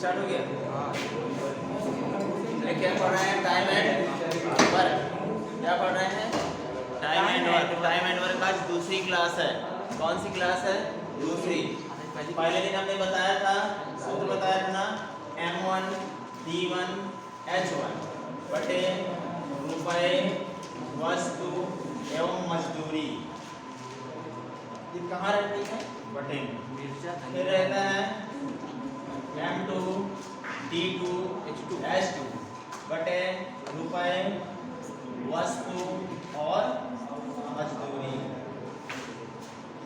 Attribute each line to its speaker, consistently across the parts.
Speaker 1: Start हो गया। क्या पढ़ रहे हैं? Time and work. क्या पढ़ रहे हैं? Time and work. Time and work आज दूसरी क्लास है। कौन सी क्लास है? दूसरी। पहले दिन हमने बताया था, सूत्र बताया था ना, M1 D1 H1 बटे रुपए वस्तु एवं मजदूरी। ये कहाँ रहती है? बटे में। फिर रहता है M2 D2 H2 बटे रुपए वस्तु और मजदूरी।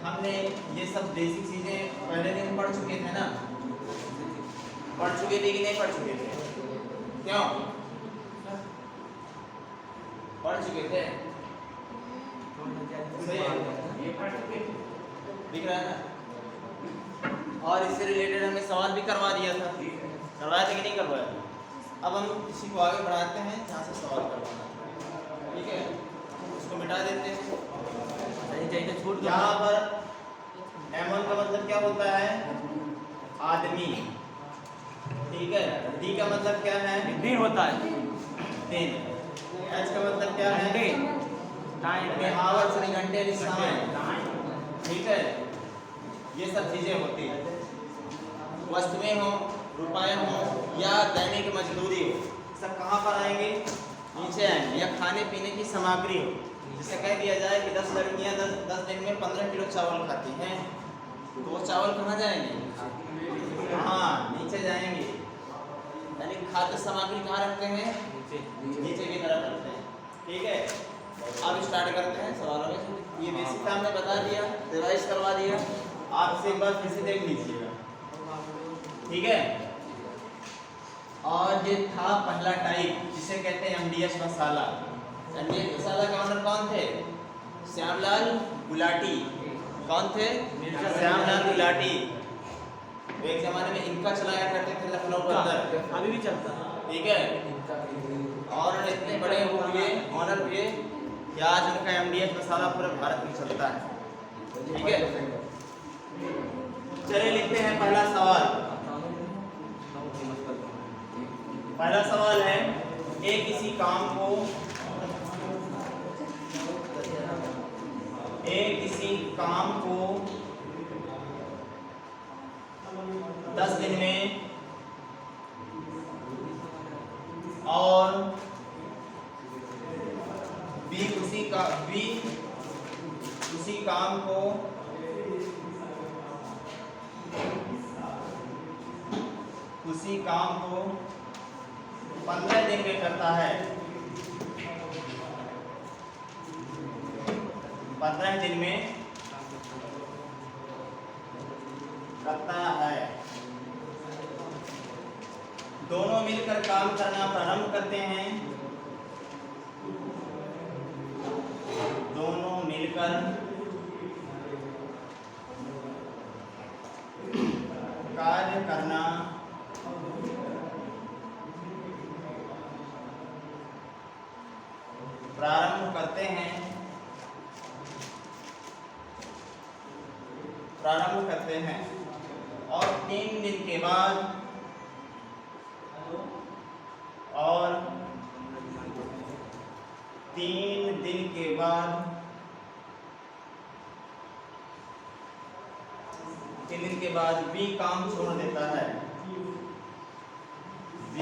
Speaker 1: हमने ये सब बेसिक चीजें पहले दिन पढ़ चुके थे ना? पढ़ चुके थे कि नहीं पढ़ चुके थे? क्यों पढ़ चुके थे? ये पढ़ चुके थे, दिख रहा है ना? और इससे रिलेटेड हमने सवाल भी करवा दिया था। करवाया था कि नहीं करवाया? अब हम इसी को आगे बढ़ाते हैं जहाँ से सवाल करवाना। ठीक है, उसको मिटा देते हैं। यहाँ पर M1 का मतलब क्या होता है? आदमी। ठीक है। D का मतलब क्या है?
Speaker 2: दिन होता है।
Speaker 1: दिन। H का मतलब क्या है? टाइम। आवर्स यानी घंटे यानी समय। ठीक है, ये सब चीजें होती हैं। वस्तुएं हो, रुपए हो या दैनिक मजदूरी हो, सब कहाँ पर आएंगे? नीचे आएंगे। या खाने पीने की सामग्री हो, जिसे कह दिया जाए कि 10 लड़कियां 10 दिन में 15 किलो चावल खाती हैं, तो वो चावल कहाँ जाएंगे? हाँ, नीचे जाएंगे। यानी खाद्य सामग्री कहाँ रखते हैं? नीचे की तरफ रखते हैं। ठीक है, अब स्टार्ट करते हैं सवालों में। ये बेसिक हमने बता दिया, रिवाइज करवा दिया। आपसे एक बार फिर से देख लीजिएगा। ठीक है, और ये था पहला टाइप, जिसे कहते हैं MDH मसाला। MDH मसाला का ओनर कौन थे? श्यामलाल गुलाटी। कौन थे? श्यामलाल गुलाटी। एक जमाने में इनका चलाया करते थे लखनऊ के अंदर,
Speaker 2: अभी भी चलता है।
Speaker 1: ठीक है, और इतने बड़े हुए ऑनर हुए कि आज उनका MDH मसाला पूरे भारत में चलता है। ठीक है, चलिए लिखते हैं पहला सवाल। पहला सवाल है, एक किसी काम को 10 दिन में और B उसी काम को 15 दिन में करता है। 15 दिन में करता है। दोनों मिलकर काम करना प्रारंभ करते हैं। दोनों मिलकर कार्य करना प्रारंभ करते हैं और 3 दिन के बाद B काम छोड़ देता है। B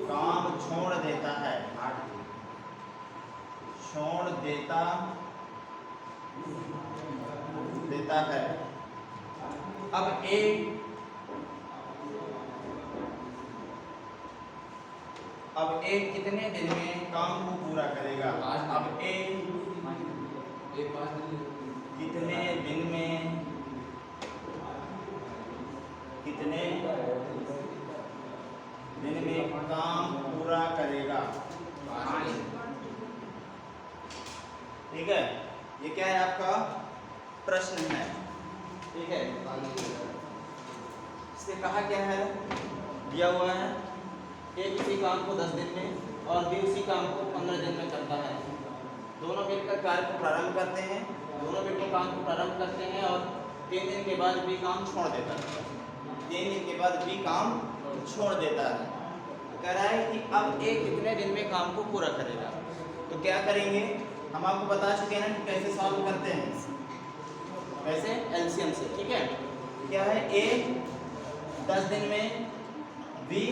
Speaker 1: काम छोड़ देता है। अब A कितने दिन में काम को पूरा करेगा? अब A कितने दिन में काम पूरा करेगा? ठीक है, ये क्या है? आपका प्रश्न है। ठीक है, इससे कहा क्या है? दिया हुआ है A किसी काम को 10 दिन में और B उसी काम को 15 दिन में करता है। दोनों मिलकर कार्य को प्रारंभ करते हैं। दोनों मिलकर काम को प्रारंभ करते हैं और 3 दिन के बाद B काम छोड़ देता है। 3 दिन के बाद बी काम छोड़ देता है। कह रहा है कि अब ए कितने दिन में काम को पूरा करेगा। तो क्या करेंगे, हम आपको बता चुके हैं ना कि कैसे सॉल्व करते हैं, कैसे एलसीएम से। ठीक है, क्या है ए 10 दिन में, बी,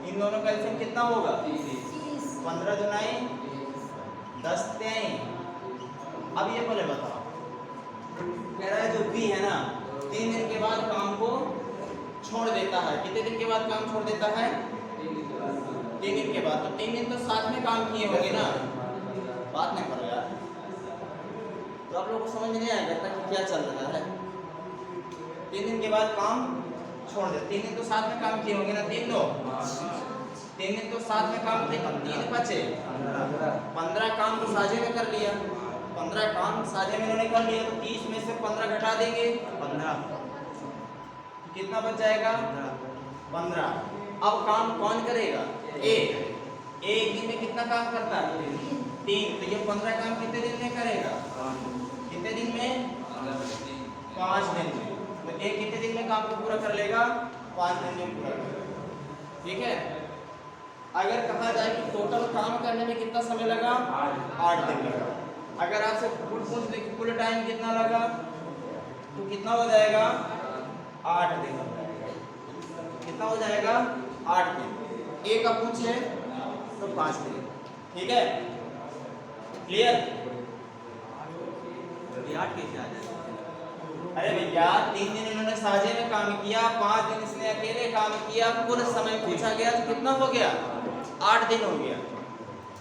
Speaker 1: इन दोनों का एलसीएम कितना होगा 15 दुनाई 10 तेई। अब ये पहले बताओ, कह रहा है जो बी है ना 3 दिन के बाद काम को छोड़ देता है। कितने दिन के बाद काम छोड़ देता है 3 दिन के बाद। तो 3 दिन तो साथ में काम किए होंगे ना, बात नहीं करो यार, तो आप लोगों को समझ नहीं आएगा कि क्या चल रहा है। 3 दिन के बाद काम छोड़ दे, 3 दिन तो साथ में काम किए होंगे ना, 3 दिन तो साथ में काम किए, 3 बचे 15 काम तो साझे में कर लिया, 15 काम साझे में इन्होंने कर लिया, तो 30 में से 15 घटा देंगे 15, कितना बच जाएगा 15। अब काम कौन करेगा ए एक दिन में कितना काम करता है 3, तो ये 15 काम कितने दिन में करेगा, कितने दिन में 5 दिन में। तो एक कितने दिन में काम को पूरा कर लेगा 5 दिन में पूरा कर लेगा। ठीक है, अगर कहा जाए कि टोटल काम करने में कितना समय लगा 8 दिन लगा। अगर आपसे पूछ दे कि कुल टाइम कितना लगा, तो कितना हो जाएगा 8 दिन हो जाएगा। कितना हो जाएगा 8 दिन। ए का पूछे तो 5 दिन। ठीक है, क्लियर। 8 कैसे आ जाएगा? अरे भैया 3 दिन इन्होंने साझे में काम किया, 5 दिन इसने अकेले काम किया, कुल समय पूछा गया तो कितना हो गया 8 दिन हो गया।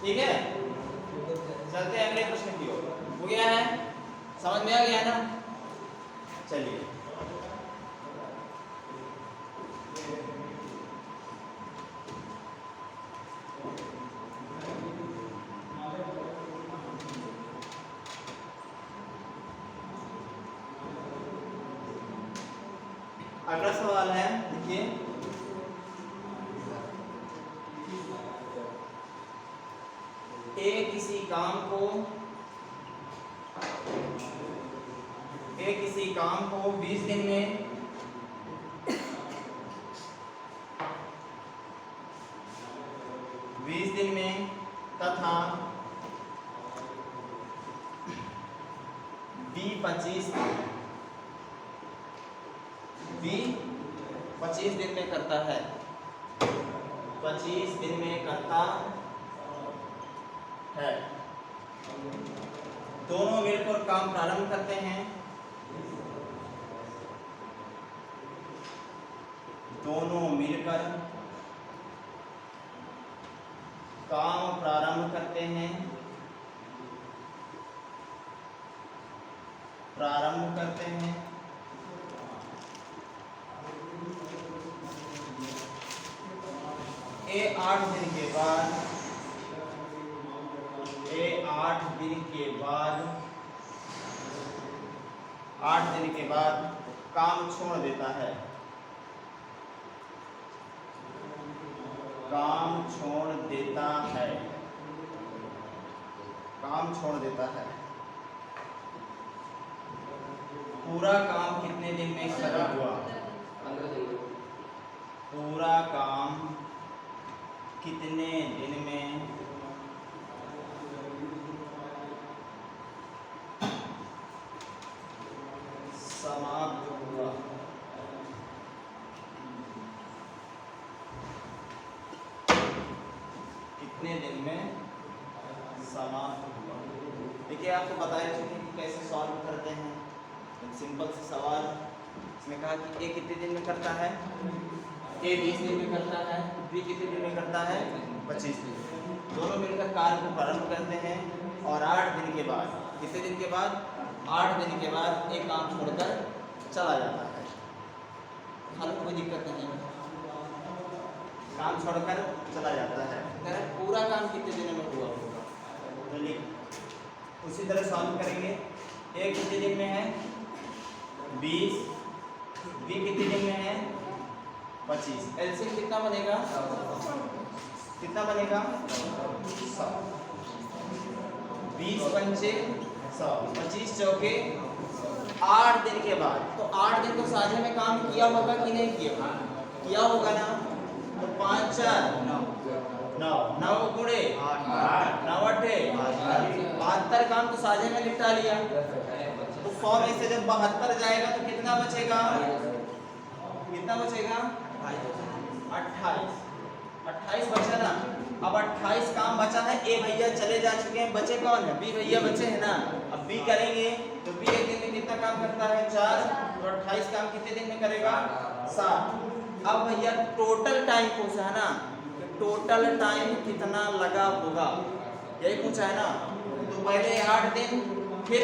Speaker 1: ठीक है, चलते हैं अगले प्रश्न की ओर। हो गया है, समझ में आ गया ना? चलिए अगला सवाल है, देखिए ए किसी काम को 20 दिन में तथा बी 25 दिन में करता है, 25 दिन में करता है। दोनों मिलकर काम प्रारंभ करते हैं, दोनों मिलकर काम प्रारंभ करते हैं, ए 8 दिन के बाद काम छोड़ देता है, काम छोड़ देता है। पूरा काम कितने दिन में खत्म हुआ? 15 दिन। पूरा काम कितने दिन में समाप्त हुआ? कितने दिन में समाप्त हुआ? देखिए आपको बताया चुके कि कैसे सॉल्व करते हैं। सिंपल से सवाल, इसमें कहा कि ए कितने दिन में करता है, ए 20 दिन में करता है, बी कितने दिन में करता है 25 दिन। दोनों मिलकर कार्य को प्रारंभ करते हैं और 8 दिन के बाद, कितने दिन के बाद 8 दिन के बाद एक काम छोड़कर चला जाता है। हल कोई दिक्कत नहीं, काम छोड़कर चला जाता है। पूरा काम कितने दिनों में हुआ होगा, चलिए उसी तरह सॉल्व करेंगे। ए कितने दिन में है 20, बी कितने दिन में है 25। एलसीएम कितना बनेगा 100। 20 पंचे 100, 25 चौके 8 दिन के बाद, तो 8 दिन तो साझे में काम किया होगा कि नहीं किया? किया होगा ना। तो 5 4 9 9 गुणे 8 9 8 72 काम तो साझे में निपटा लिया। तो 100 में से जब 72 जाएगा तो कितना बचेगा? कितना बचेगा? 28 बचा ना। अब 28 काम बचा है। ए भैया चले जा चुके हैं, बचे कौन है? बी भैया बचे हैं ना। अब बी करेंगे तो बी एक दिन में कितना काम करता है? 4। तो 28 काम कितने दिन में करेगा? 7। अब भैया टोटल टाइम पूछा है ना, टोटल टाइम कितना लगा होगा, यही पूछा है ना। तो पहले 8 दिन फिर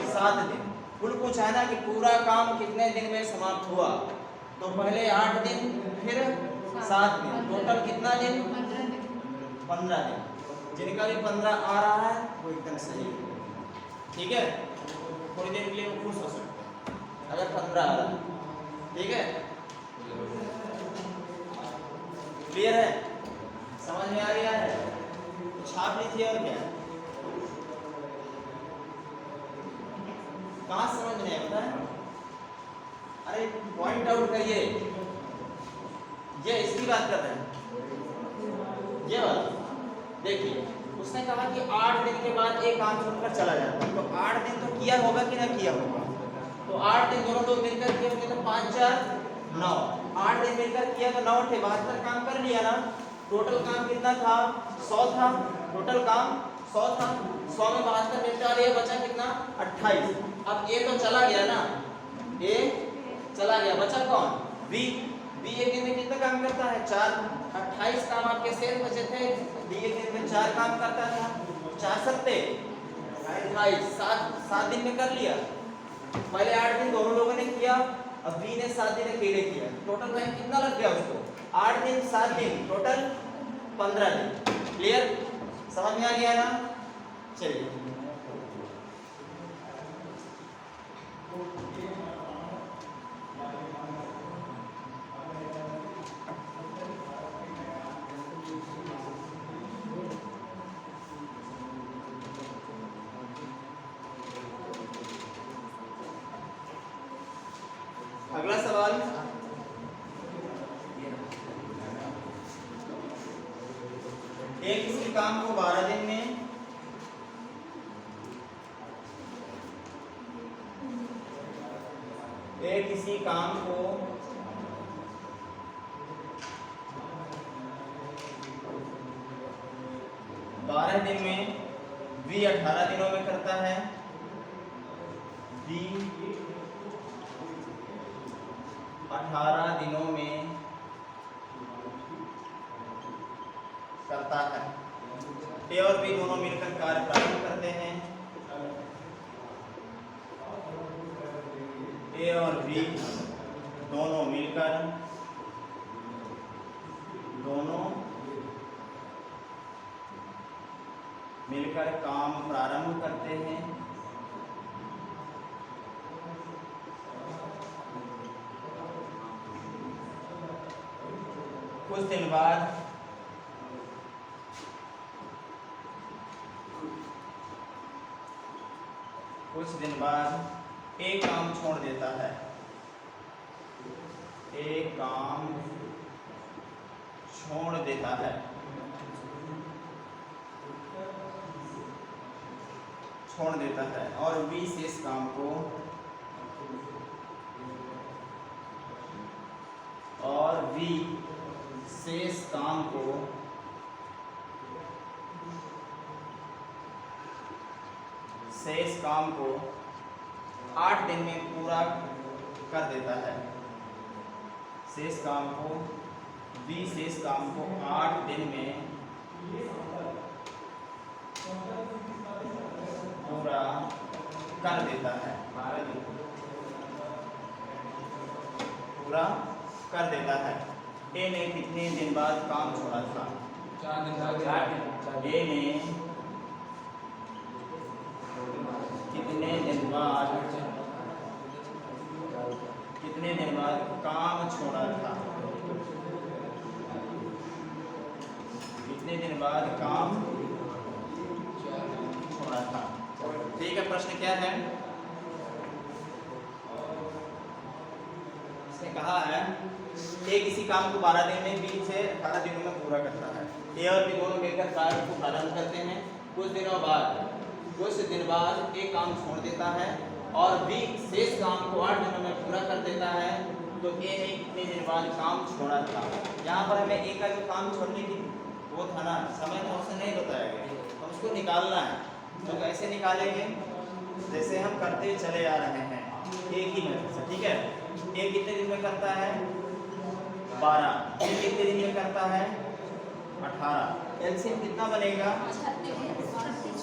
Speaker 1: 7 दिन, कुल पूछा है ना कि पूरा काम कितने दिन में समाप्त हुआ। तो पहले 8 दिन फिर 7 दिन, टोटल कितना दिन? 15 दिन। जिनका भी 15 आ रहा है वो एकदम सही है, ठीक है। थोड़ी देर के लिए वो खुश हो सकते हैं अगर 15 आ रहा है, ठीक है। क्लियर है? समझ में आ गया है? छाप ली थी और क्या? कहाँ समझ नहीं आता है? अरे पॉइंट आउट करिए। ये इसकी बात कर रहे हैं, ये बात देखिए। उसने कहा कि 8 दिन के बाद एक काम छोड़कर चला जाता है, तो 8 दिन तो किया होगा कि ना किया होगा? तो 8 दिन दोनों लोग मिलकर किए होंगे, तो 5 4 9 8 दिन मिलकर किया तो 9 8 72 काम कर लिया ना। टोटल काम कितना था? 100 था। टोटल काम 100 था। 100 में 72 निपटा लिया, बचा कितना? 28। अब ए तो चला गया ना, ए चला गया, बचा कौन? बी। बी एक दिन में कितना काम करता है? 4। 28 काम आपके शेष बचे थे, बी एक दिन में 4 काम करता था। 4 सत्ते 28, 7 दिन में कर लिया। पहले 8 दिन दोनों लोगों ने किया, अब बी ने 7 दिन अकेले किया। टोटल टाइम कितना लग गया उसको? 8 दिन 7 दिन, टोटल 15 दिन। क्लियर? समझ में आ गया ना? चलिए अगला सवाल। एक किसी काम को 12 दिन में किसी काम को 12 दिन में, बी 18 दिनों में करता है, बी 18 दिनों में करता है। ए और बी दोनों मिलकर कार्य प्रारंभ करते हैं। ए और बी दोनों मिलकर काम प्रारंभ करते हैं। कुछ दिन बाद एक काम छोड़ देता है, एक काम छोड़ देता है। और बी शेष काम को शेष काम को 8 दिन में पूरा कर देता है। शेष काम को 8 दिन में पूरा कर देता है। पूरा कर देता है। ए ने कितने दिन बाद काम छोड़ा था?
Speaker 2: 4 दिन बाद।
Speaker 1: ए ने कितने दिन बाद काम छोड़ा था? कितने दिन बाद काम छोड़ा था? ठीक है, प्रश्न क्या है? इसने कहा है ए किसी काम को 12 दिन में, बी से 18 दिनों में पूरा करता है। ए और बी दोनों मिलकर कार्य को प्रारंभ करते हैं। कुछ दिन बाद ए काम छोड़ देता है और बी शेष काम को 8 दिनों में पूरा कर देता है। तो ए ने कितने दिन बाद काम छोड़ा था? यहाँ पर हमें ए का जो काम छोड़ने की वो था ना, समय था, उसे नहीं बताया गया, तो उसको निकालना है। तो कैसे निकालेंगे? जैसे हम करते चले आ रहे हैं एक ही मेथड से, ठीक है। ए कितने दिन में करता है? 12। बी कितने दिन में करता है? 18। एलसीएम कितना बनेगा?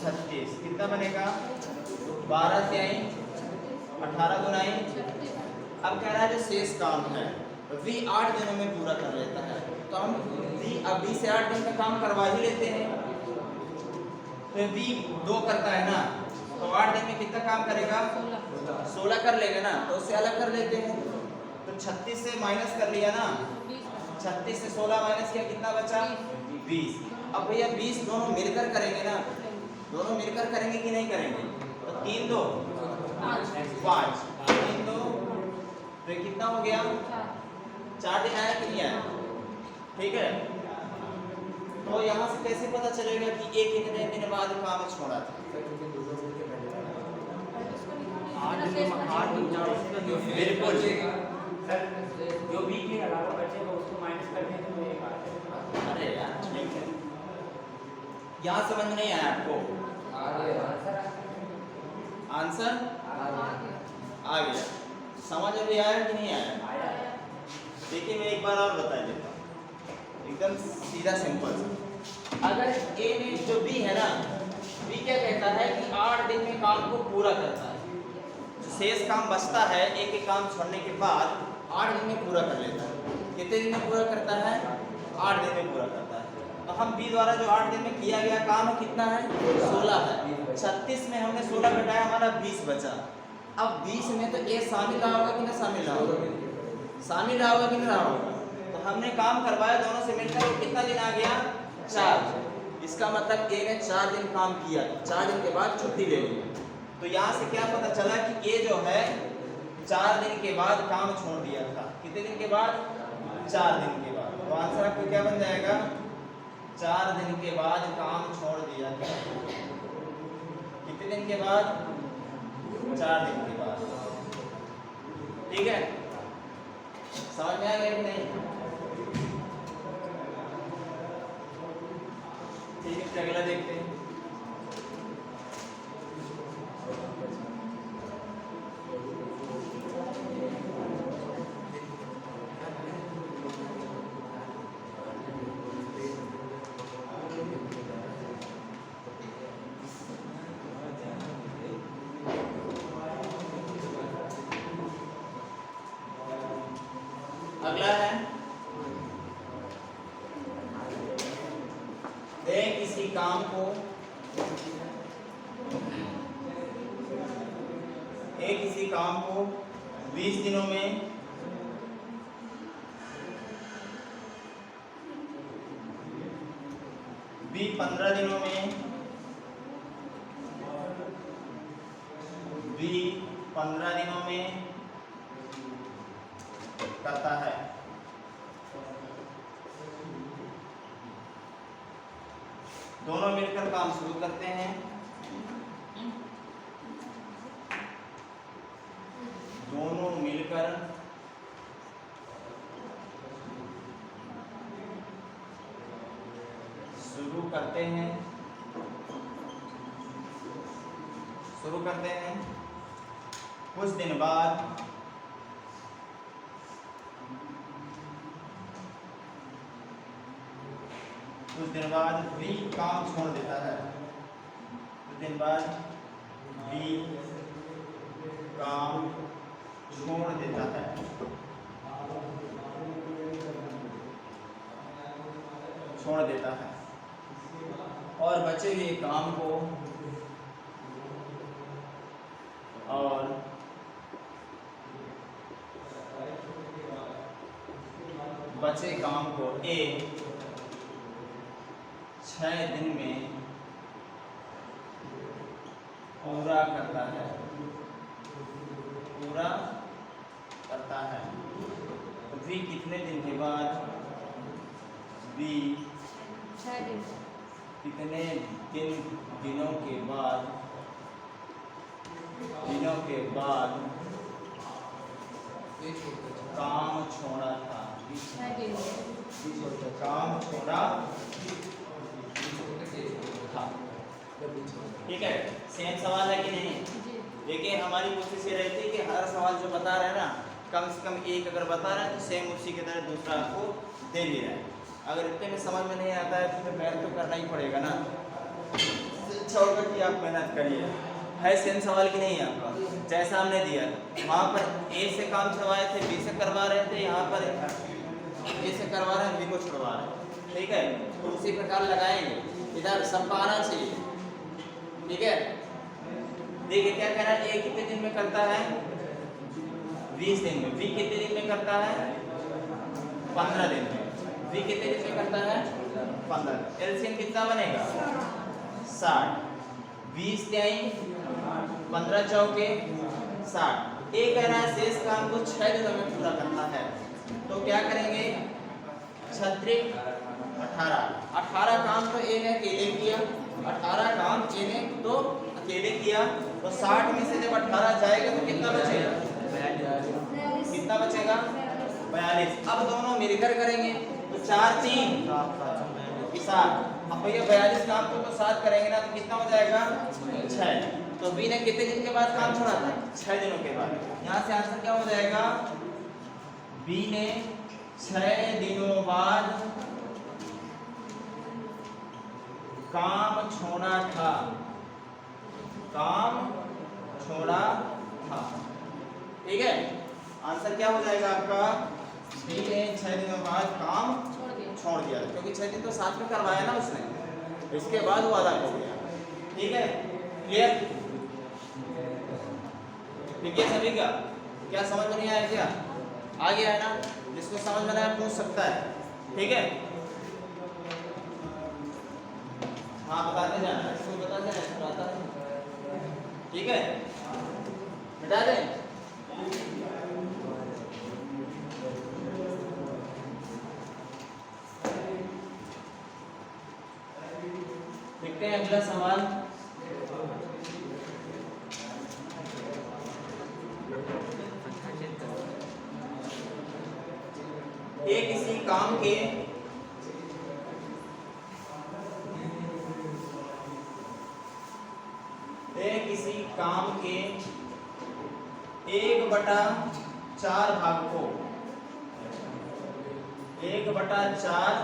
Speaker 1: 36। कितना बनेगा? 12 से आई 18 गुनाई। अब कह रहा है जो शेष काम है वी 8 दिनों में पूरा कर लेता है, तो हम वी से 8 दिन का काम करवा ही लेते हैं। तो वी 2 करता है ना, तो 8 दिन में कितना काम करेगा? 16 कर लेगा ना, तो उससे अलग कर लेते हैं। तो 36 से माइनस कर लिया ना, 36 से 16 माइनस किया, कितना बचा? 20। अब भैया 20 दोनों मिलकर करेंगे ना, दोनों मिलकर करेंगे कि नहीं करेंगे? तो 3 2 5, 3 2, तो ये कितना हो गया? 4 दिन आया कि नहीं आया? ठीक है। तो यहाँ से कैसे पता चलेगा कि एक कितने दिन बाद काम छोड़ा था? बिल्कुल
Speaker 2: सर, जो बी के अलावा बचेगा उसको माइनस करने के लिए एक आता है।
Speaker 1: अरे यार ठीक है, यहाँ समझ नहीं आया आपको? आंसर आ गया। समझ अभी आया कि नहीं आया? देखिए मैं एक बार और बता देता हूँ, एकदम सीधा सिंपल। अगर ए ने जो बी है ना, बी क्या कहता है कि 8 दिन में काम को पूरा करता है। जो शेष काम बचता है एक एक काम छोड़ने के बाद 8 दिन में पूरा कर लेता है। कितने दिन में पूरा करता है? 8 दिन में पूरा करता है। तो हम बी द्वारा जो 8 दिन में किया गया काम है कितना है? 16 है। 36 में हमने 16 घटाया, हमारा 20 बचा। अब 20 में तो ए शामिल रहा होगा कि ना शामिल रहा होगा? शामिल रहा होगा कि नहीं रहा होगा? तो हमने काम करवाया दोनों से मिलकर, वो कितना दिन आ गया? 4। इसका मतलब ए ने 4 दिन काम किया, 4 दिन के बाद छुट्टी ले ली। तो यहाँ से क्या पता चला कि ए जो है 4 दिन के बाद काम छोड़ दिया था। कितने दिन के बाद? 4 दिन के बाद। तो आंसर आपको क्या बन जाएगा? 4 दिन के बाद काम छोड़ दिया था। कितने दिन के बाद? 4 दिन के बाद। ठीक है, समझ में आ गया कि नहीं? ठीक है, अगला देखते हैं। अगला है किसी काम को किसी काम को 20 दिनों में बी 15 दिनों में, बी 15 दिनों में करता है। दोनों मिलकर काम शुरू करते हैं। दोनों मिलकर शुरू करते हैं। कुछ दिन बाद बी काम छोड़ देता है। कुछ दिन बाद बी काम छोड़ देता है। और बचे हुए काम को ए 6 दिन में पूरा करता है। वी कितने दिन के बाद, वी
Speaker 3: 6 दिन।
Speaker 1: कितने दिनों के बाद, काम छोड़ा था,
Speaker 3: 6 दिन।
Speaker 1: काम छोड़ा था। ठीक है, सेम सवाल है कि नहीं?
Speaker 3: जी।
Speaker 1: देखिए हमारी कोशिश ये रहती है कि हर सवाल जो बता रहे हैं ना, कम से कम एक अगर बता रहे हैं तो सेम उसी की तरह दूसरा आपको दे भी रहा है। अगर इतने में समझ में नहीं आता है तो फिर मेहनत तो करना ही पड़ेगा ना। अच्छा होगा कि आप मेहनत करिए। है सेम सवाल कि नहीं आपका? जैसा हमने दिया वहाँ पर ए से काम छुड़वाए थे, बी से करवा रहे थे, यहाँ पर ए से करवा रहे हैं, बी को छुड़वा रहे हैं। ठीक है, तो उसी प्रकार लगाएंगे, इधर सबका आना चाहिए। ठीक है, देखिए क्या कह रहा है, ए कितने दिन में करता है? 20 दिन में। बी कितने दिन में करता है? 15 दिन में। बी कितने दिन में करता है? 15। एलसीएम कितना बनेगा? 60। 20 त्याई 15 चौके 60। ए कह रहा है शेष काम को 6 दिनों में पूरा करना है, तो क्या करेंगे? 36 18 काम तो ए ने अकेले किया, 18 काम ए ने तो अकेले किया, तो 60 में से जब 18 जाएगा तो कितना बचेगा? कितना बचेगा? 42। अब दोनों मिलकर करेंगे तो 4 3 7। अब भैया 42 काम को तो 7 करेंगे ना, तो कितना हो जाएगा? 6। तो बी ने कितने दिन के बाद काम छोड़ा था? 6 दिनों के बाद। यहाँ से आंसर क्या हो जाएगा? बी ने 6 दिनों बाद काम छोड़ा था, काम छोड़ा था। ठीक है, आंसर क्या हो जाएगा आपका? बी ने 6 दिनों बाद काम छोड़ दिया, क्योंकि 6 दिन तो साथ में करवाया ना उसने, इसके बाद वो अदा हो गया। ठीक है, क्लियर? ठीक है सभी का? क्या समझ में नहीं आया क्या? आ गया है ना? जिसको समझ में आया पूछ सकता है। ठीक है, हाँ बताते जाना, इसको बताते जाना, इसको आता है। ठीक है, बता दें। देखते हैं अगला सवाल। किसी काम के किसी काम के 1/4 भाग को 1/4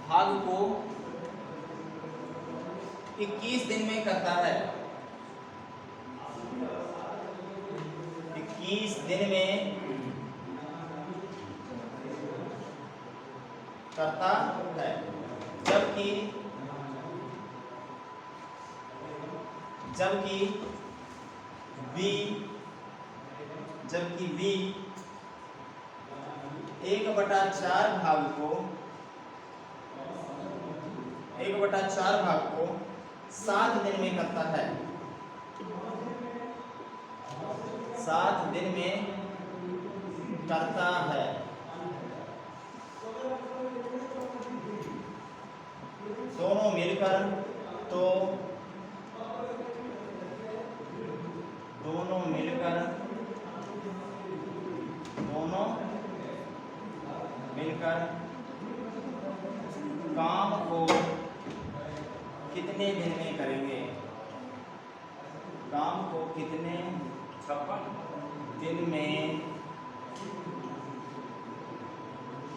Speaker 1: भाग को 21 दिन में करता है। 21 दिन में करता है, जबकि बी 1/4 भाग को 7 दिन में करता है। 7 दिन में करता है। दोनों मिलकर काम को कितने दिन में करेंगे? काम को कितने
Speaker 2: 56
Speaker 1: दिन में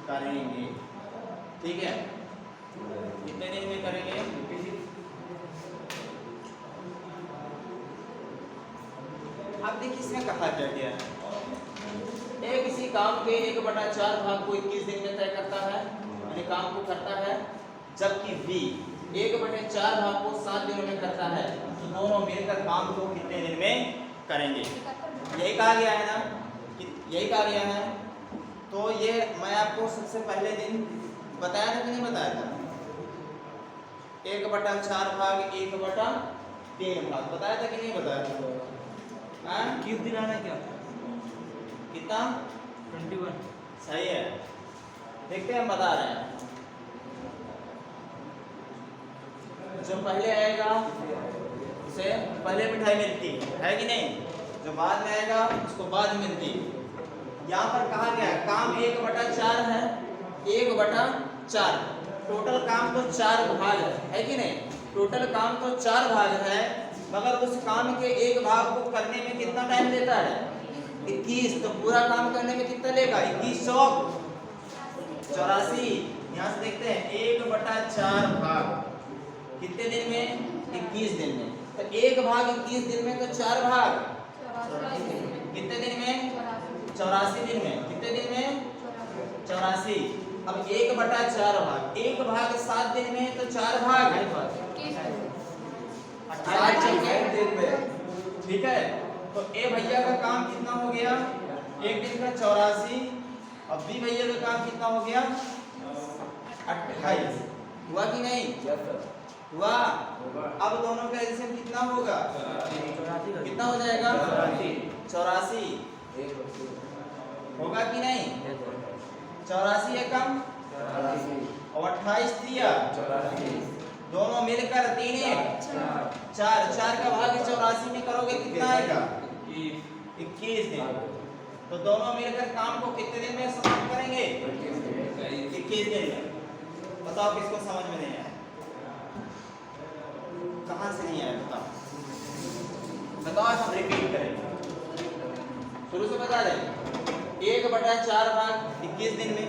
Speaker 1: करेंगे? ठीक है, कितने दिन में करेंगे? अब देखिए इसमें कहा क्या गया है, ए किसी काम के 1/4 भाग को 21 दिन में तय करता है, यानी काम को करता है, जबकि बी 1/4 भाग को 7 दिनों में करता है, तो दोनों मिलकर काम को कितने दिन में करेंगे? यही कहा गया है ना, यही कहा गया है। तो ये मैं आपको सबसे पहले दिन बताया था कि नहीं बताया था? 1/4 भाग 1/3 भाग बताया था कि नहीं बताया था? किस दिन आना क्या कितना सही है, देखते हैं हम बता रहे हैं। जो पहले आएगा उसे पहले मिठाई मिलती है कि नहीं, जो बाद में आएगा उसको बाद में मिलती है। यहाँ पर कहा गया काम 1/4 है, 1/4 टोटल काम तो 4 भाग है कि नहीं, टोटल काम तो 4 भाग है, मगर उस काम के एक भाग को करने में कितना टाइम लेता है 21, तो पूरा काम करने में कितना लेगा 21 चौक 84। यहाँ से देखते हैं 1/4 भाग कितने दिन में 21 दिन में, तो एक भाग 21 दिन में, तो 4 भाग कितने दिन में 84 दिन में, कितने दिन में 84। अब 1/4 भाग, एक भाग 7 दिन में, तो 4 भाग 28 दिन में, ठीक है। तो ए भैया का काम कितना हो गया एक दिन का 84, अब बी भैया का काम कितना हो गया 28, हुआ कि नहीं हुआ। अब दोनों का एलसीएम कितना होगा, कितना हो जाएगा 84 होगा कि नहीं, 84 एकम और 28 दिया, दोनों मिलकर 3 4 4 का भाग 84 में करोगे कितना आएगा 21 दिन। तो दोनों मिलकर काम को कितने दिन में समाप्त करेंगे 21 दिन में। बताओ किसको समझ में नहीं आया, कहां से नहीं आया बताओ हम रिपीट करेंगे, शुरू से बता दें। 1/4 भाग 21 दिन में,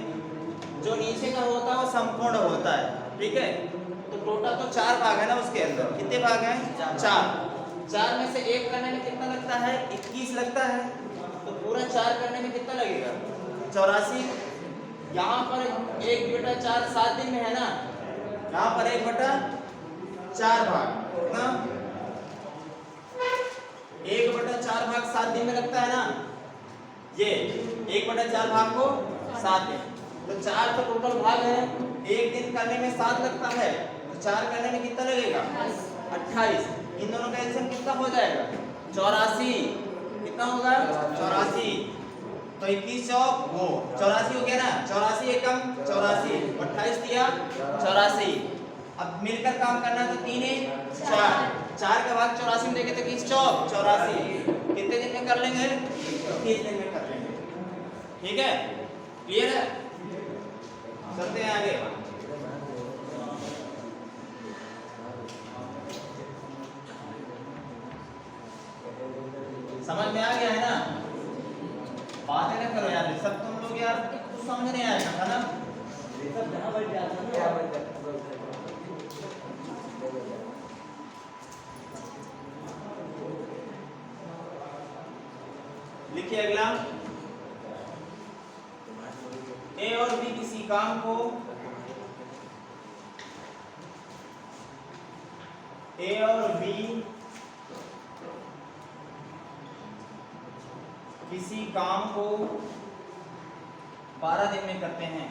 Speaker 1: जो नीचे का होता है वो संपूर्ण होता है, ठीक है। तो टोटल तो 4 भाग है ना, उसके अंदर कितने भाग हैं 4 में से 1 करने में कितना लगता है 21 लगता है, तो पूरा 4 करने में कितना लगेगा 84। यहाँ पर 1/4 7 दिन में है ना, यहाँ पर 1/4 भाग कितना 1/4 भाग 7 दिन में लगता है ना, ये 1/4 भाग को 7 दिन, तो 4 तो टोटल भाग है, एक दिन करने में 7 लगता है, तो 4 करने में कितना लगेगा 28। इन दोनों का एलसीएम कितना हो जाएगा 84, कितना होगा 84, तो 21 चौक वो 84 हो गया ना, 84 एकम 84, 28 दिया 84। अब मिलकर काम करना तो 3 4 का भाग 84 में देंगे तो 21 चौक 84, कितने दिन में कर लेंगे 30 दिन में कर लेंगे, ठीक है क्लियर है। चलते हैं आगे। समझ में आ गया है ना, बातें ना करो यार, सब तुम लोग यार कुछ समझ नहीं आया था ना, सब जहां बैठ जाता है। लिखिए अगला, ए और बी किसी काम को ए और बी किसी काम को 12 दिन में करते हैं,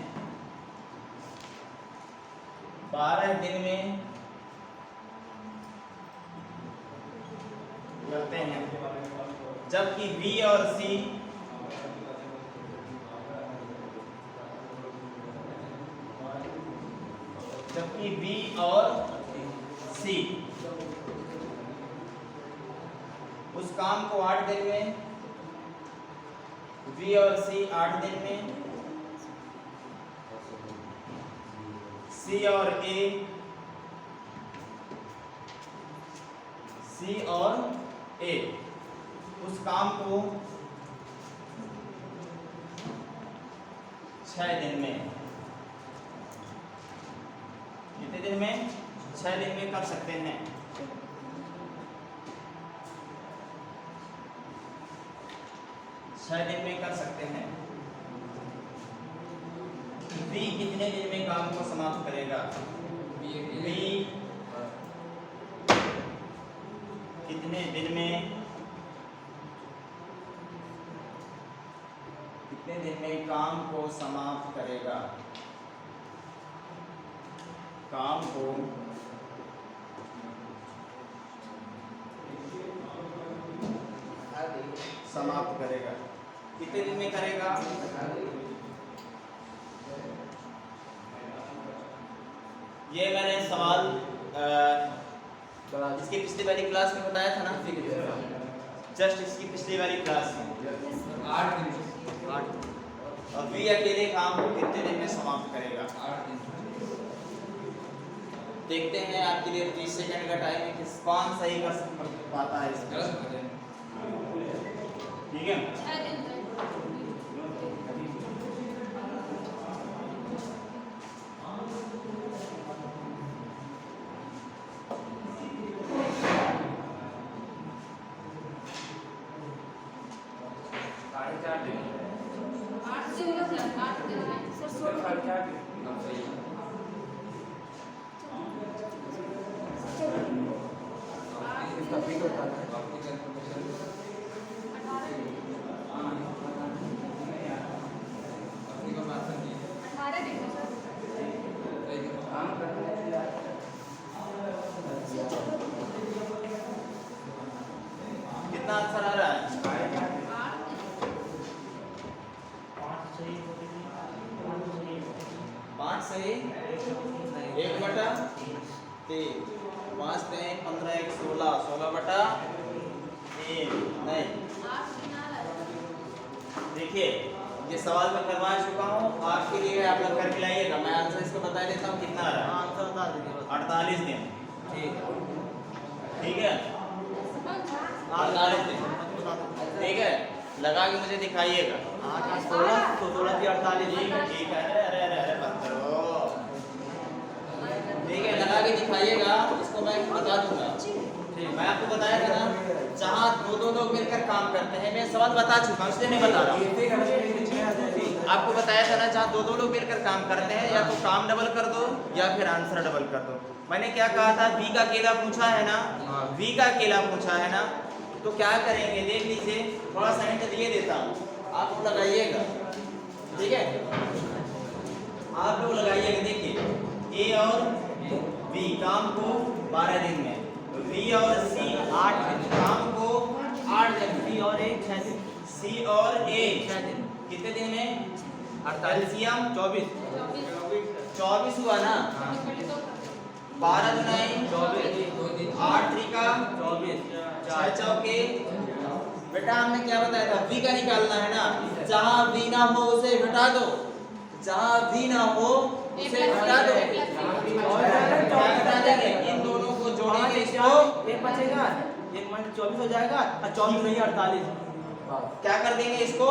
Speaker 1: 12 दिन में करते हैं, जबकि बी और सी उस काम को 8 दिन में, बी और सी 8 दिन में, सी और ए उस काम को 6 दिन में, कितने दिन में 6 दिन में कर सकते हैं। छह दिन में कर सकते हैं। बी कितने दिन में काम को समाप्त करेगा, बी कितने दिन में काम को समाप्त करेगा, काम को समाप्त करेगा, कितने दिन में करेगा ये मैंने सवाल इसकी पिछली वाली क्लास में बताया था ना, जस्ट इसकी पिछली वाली क्लास में
Speaker 4: 8 दिन।
Speaker 1: और वी अकेले काम को कितने दिन में समाप्त करेगा।
Speaker 4: 8 दिन।
Speaker 1: देखते हैं आपके लिए 30 सेकंड का टाइम है, किस कौन सही कर पाता है इसमें। ठीक है,
Speaker 3: 6 दिन तक।
Speaker 2: साढ़े 4 दिन।
Speaker 3: 8 दिन हो गया, 8 दिन है सर, 16
Speaker 2: साढ़े 4 दिन।
Speaker 1: कितना आंसर आ रहा है? 5 सही, 1/3, 5 3 15 1 16, 16/3 नहीं। देखिए ये सवाल मैं करवा चुका हूँ, आपके लिए आप लोग करके लाइएगा। मैं आंसर इसको बता देता हूँ कितना आ रहा है। आंसर बता दीजिए। 48 दिन। ठीक है, 48 दिन। ठीक है, लगा के मुझे दिखाइएगा। 16 की 48। ठीक है, अरे अरे अरे अरे बंद करो। ठीक है, लगा के दिखाइएगा, इसको मैं बता दूंगा। मैं आपको बताया था ना, जहाँ दो लोग मिलकर काम करते हैं, मैं सवाल बता चुका हूँ इसलिए नहीं बता रहा हूँ। आपको बताया था ना, जहाँ दो लोग मिलकर काम करते हैं, या तो काम डबल कर दो या फिर आंसर डबल कर दो। मैंने क्या कहा था, वी का अकेला पूछा है ना, वी का अकेला पूछा है ना, तो क्या करेंगे देख लीजिए, थोड़ा सा हिंट दिए देता हूँ, आप लोग लगाइएगा। ठीक है, आप लोग लगाइएगा। देखिए ए और बी काम को 12 दिन में, बी और सी 8 दिन, काम को 8 दिन, बी और ए 6 दिन, सी और ए 6 दिन, कितने दिन में? 48 24 हुआ ना, 12 दुनाई 24, 8 त्रिका 24, 6 चौके। बेटा हमने क्या बताया था, वी का निकालना है ना, जहाँ वी ना हो उसे घटा दो, जहाँ वी ना हो उसे घटा दो। और क्या घटा देंगे, इन दोनों को जोड़ेंगे, इसको
Speaker 2: एक बचेगा, एक मान 24 हो जाएगा और 24 नहीं 48।
Speaker 1: क्या कर देंगे, इसको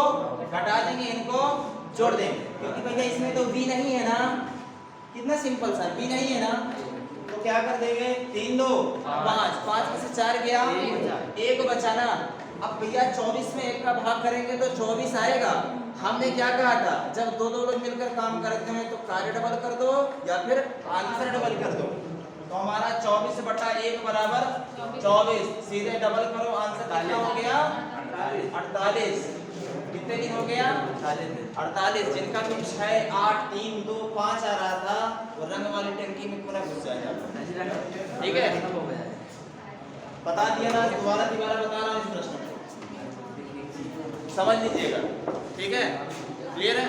Speaker 1: घटा देंगे, इनको जोड़ देंगे, क्योंकि भैया इसमें तो वी नहीं है ना। कितना सिंपल सा, वी नहीं है ना, तो क्या कर देंगे, 3 2 5, 5 में से 4 गया, 1 बचा ना। अब भैया 24 में 1 का भाग करेंगे तो 24 आएगा। हमने क्या कहा था, जब दो लोग मिलकर काम करते हैं तो कार्य डबल कर दो या फिर आंसर डबल कर दो। तो हमारा 24/1 बराबर 24, सीधे डबल करो, आंसर कितना हो गया 48। कितने दिन हो गया 48, जिनका भी 6 8 3 2 5 आ रहा था, वो रंग वाली टंकी में पूरा घुस जाएगा। ठीक है, बता दिया ना, दोबारा बता रहा हूँ इस प्रश्न को, समझ लीजिएगा। ठीक है, क्लियर है।